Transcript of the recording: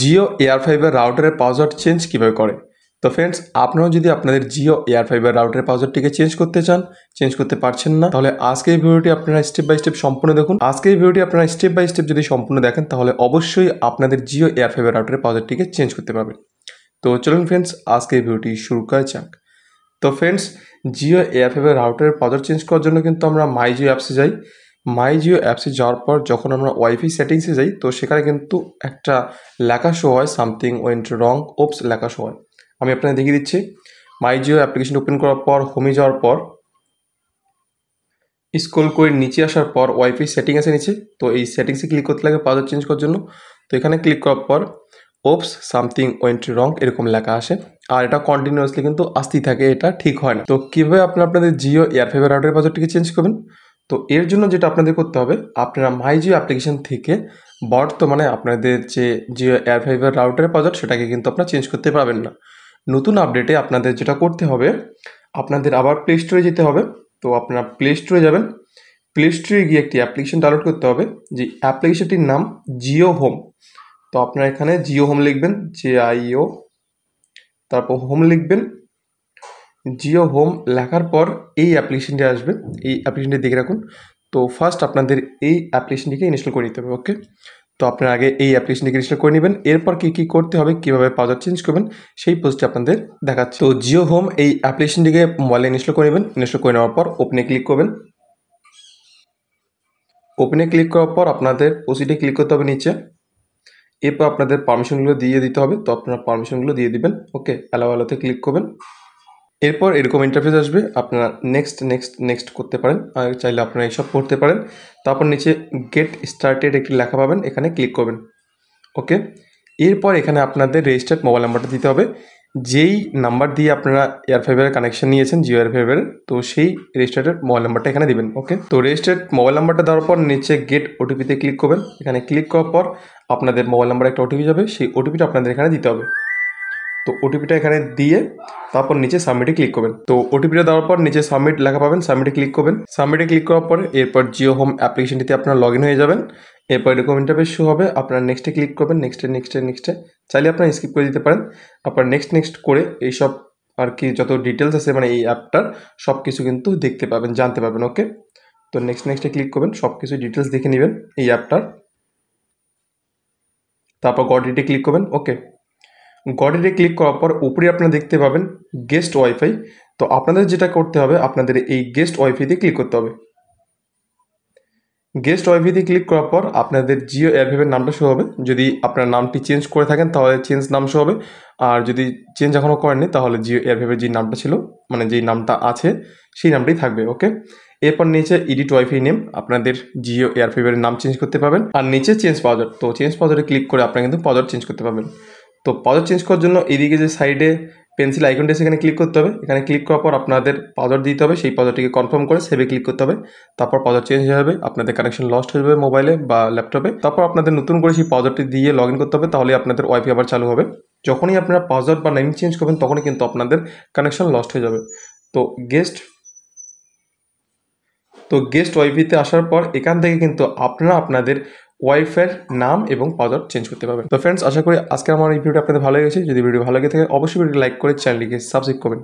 Jio air fiber রাউটারের password change কীভাবে করে। তো ফ্রেন্ডস, আপনারাও যদি আপনাদের জিও এয়ার ফাইবার রাউটারের পাসওয়ার্ডটিকে চেঞ্জ করতে চান, চেঞ্জ করতে পারছেন না, তাহলে আজকে এই ভিডিওটি আপনারা স্টেপ বাই স্টেপ সম্পূর্ণ দেখুন। আজকে এই ভিডিওটি আপনারা স্টেপ বাই স্টেপ যদি সম্পূর্ণ দেখেন, তাহলে অবশ্যই আপনাদের জিও এয়ার ফাইবার রাউটারের পাসওয়ার্ডটিকে চেঞ্জ করতে পারবেন। তো চলুন ফ্রেন্ডস, আজকে এই ভিডিওটি শুরু করা যাক। তো ফ্রেন্ডস, জিও এয়ার ফাইবার রাউটারের পাসওয়ার্ড চেঞ্জ করার জন্য কিন্তু আমরা মাই জিও অ্যাপসে যাই। মাই জিও অ্যাপসে যাওয়ার পর যখন আমরা ওয়াইফাই সেটিংসে যাই, তো সেখানে কিন্তু একটা লেখা শো হয়, সামথিং ওয়েন্ট রং ওপস লেখা শো হয়। আমি আপনাদের দেখিয়ে দিচ্ছি। মাই জিও অ্যাপ্লিকেশন ওপেন করার পর হোমে যাওয়ার পর স্ক্রল করে নিচে আসার পর ওয়াইফাই সেটিং আছে নিচে, তো এই সেটিংসে ক্লিক করতে লাগে পাসওয়ার্ড চেঞ্জ করার জন্য। তো এখানে ক্লিক করার পর ওপস সামথিং ওয়েন্ট রং এরকম লেখা আসে, আর এটা কন্টিনিউয়াসলি কিন্তু আসতেই থাকে, এটা ঠিক হয় না। তো কীভাবে আপনাদের জিও এয়ার ফাইবার রাউটারের পাসওয়ার্ডটিকে চেঞ্জ করবেন? তো এর জন্য যেটা আপনাদের করতে হবে, আপনারা মাই জিও অ্যাপ্লিকেশন থেকে বর্তমানে আপনাদের যে জিও এয়ার ফাইবার রাউটারের পাসওয়ার্ড সেটাকে কিন্তু আপনারা চেঞ্জ করতে পারবেন না। নতুন আপডেটে আপনাদের যেটা করতে হবে, আপনাদের আবার প্লে স্টোরে যেতে হবে। তো আপনারা প্লে স্টোরে যাবেন, প্লে স্টোরে গিয়ে একটি অ্যাপ্লিকেশন ডাউনলোড করতে হবে, যে অ্যাপ্লিকেশনটির নাম জিও হোম। তো আপনারা এখানে জিও হোম লিখবেন, JIO, তারপর হোম লিখবেন। জিও হোম লেখার পর এই অ্যাপ্লিকেশনটি আসবে, এই অ্যাপ্লিকেশনটি দেখে রাখুন। তো ফার্স্ট আপনাদের এই অ্যাপ্লিকেশনটিকে ইনস্টল করে নিতে হবে। ওকে, তো আপনারা আগে এই অ্যাপ্লিকেশনটিকে ইনস্টল করে নেবেন। এরপর কী করতে হবে, কীভাবে পাসওয়ার্ড চেঞ্জ করবেন, সেই পোস্টটি আপনাদের দেখাচ্ছে। তো জিও হোম এই অ্যাপ্লিকেশনটিকে মোবাইলে ইনস্টল করে নেবেন। ইনস্টল করে নেওয়ার পর ওপেনে ক্লিক করবেন। ওপেনে ক্লিক করার পর আপনাদের প্রসিডে ক্লিক করতে হবে নিচে। এরপর আপনাদের পারমিশনগুলো দিয়ে দিতে হবে, তো আপনারা পারমিশনগুলো দিয়ে দিবেন। ওকে, অ্যালাওতে ক্লিক করবেন। এরপর এরকম ইন্টারফেস আসবে, আপনারা নেক্সট নেক্সট নেক্সট করতে পারেন, আর চাইলে আপনারা এইসব করতে পারেন। তারপর নিচে গেট স্টার্টেড একটি লেখা পাবেন, এখানে ক্লিক করবেন। ওকে, এরপর এখানে আপনাদের রেজিস্টার্ড মোবাইল নাম্বারটা দিতে হবে, যেই নাম্বার দিয়ে আপনারা এয়ার ফাইবারের কানেকশন নিয়েছেন জিও এয়ার ফাইবারের, তো সেই রেজিস্টার্ডেড মোবাইল নাম্বারটা এখানে দিবেন। ওকে, তো রেজিস্টার্ড মোবাইল নাম্বারটা দেওয়ার পর নিচে গেট ওটিপিতে ক্লিক করবেন। এখানে ক্লিক করার পর আপনাদের মোবাইল নাম্বারে একটা ওটিপি যাবে, সেই ওটিপিটা আপনাদের এখানে দিতে হবে। তো ওটিপিটা এখানে দিয়ে তারপর নিচে সাবমিটে ক্লিক করবেন। তো ওটিপিটা দেওয়ার পর নিচে সাবমিট লেখা পাবেন, সাবমিটে ক্লিক করবেন। সাবমিটে ক্লিক করার পরে এরপর জিও হোম অ্যাপ্লিকেশনটিতে আপনারা লগ ইন হয়ে যাবেন। এরপর এরকম ইন্টারফেস শো হবে, আপনারা নেক্সটে ক্লিক করবেন। নেক্সটে চাইলে আপনারা স্কিপ করে দিতে পারেন। আপনারা নেক্সট করে এইসব আর কি যত ডিটেলস আছে মানে এই অ্যাপটার সব কিছু কিন্তু দেখতে পাবেন, জানতে পারবেন। ওকে, তো নেক্সটে ক্লিক করবেন, সব কিছু ডিটেলস দেখে নেবেন এই অ্যাপটার। তারপর গডিটে ক্লিক করবেন। ওকে, গডিটে ক্লিক করার পর উপরে আপনারা দেখতে পাবেন গেস্ট ওয়াইফাই। তো আপনাদের যেটা করতে হবে, আপনাদের এই গেস্ট ওয়াইফাইতে ক্লিক করতে হবে। গেস্ট ওয়াইফাইতে ক্লিক করার পর আপনাদের জিও এয়ার ফাইবার নামটা শো হবে। যদি আপনার নামটি চেঞ্জ করে থাকেন তাহলে চেঞ্জ নাম শো হবে, আর যদি চেঞ্জ এখনও করেননি তাহলে জিও এয়ার ফাইবার যে নামটা ছিল মানে যেই নামটা আছে সেই নামটাই থাকবে। ওকে, এরপর নিচে এডিট ওয়াইফাই নেম, আপনাদের জিও এয়ার ফাইবারের নাম চেঞ্জ করতে পারবেন। আর নিচে চেঞ্জ পাসওয়ার্ড, তো চেঞ্জ পাসওয়ার্ডে ক্লিক করে আপনারা কিন্তু পাসওয়ার্ড চেঞ্জ করতে পারবেন। তো পাসওয়ার্ড চেঞ্জ করার জন্য এদিকে যে সাইডে পেন্সিল আইকনটা সেখানে ক্লিক করতে হবে। এখানে ক্লিক করার পর আপনাদের পাসওয়ার্ড দিতে হবে, সেই পাসওয়ার্ডটিকে কনফার্ম করে সেভে ক্লিক করতে হবে। তারপর পাসওয়ার্ড চেঞ্জ হয়ে যাবে, আপনাদের কানেকশন লস্ট হয়ে যাবে মোবাইলে বা ল্যাপটপে। তারপর আপনাদের নতুন করে সেই পাসওয়ার্ডটি দিয়ে লগ ইন করতে হবে, তাহলে আপনাদের ওয়াইফাই আবার চালু হবে। যখনই আপনারা পাসওয়ার্ড বা নেম চেঞ্জ করবেন তখনই কিন্তু আপনাদের কানেকশন লস্ট হয়ে যাবে। তো গেস্ট ওয়াইফাইতে আসার পর এখান থেকে কিন্তু আপনারা আপনাদের ওয়াইফাইয়ের নাম এবং পাসওয়ার্ড চেঞ্জ করতে পারবেন। তো ফ্রেন্ডস, আশা করি আজকে আমার এই ভিডিওটা আপনাদের ভালো লেগেছে। যদি ভিডিও ভালো লেগে থাকে অবশ্যই ভিডিও লাইক করে চ্যানেলটিকে সাবস্ক্রাইব করবেন।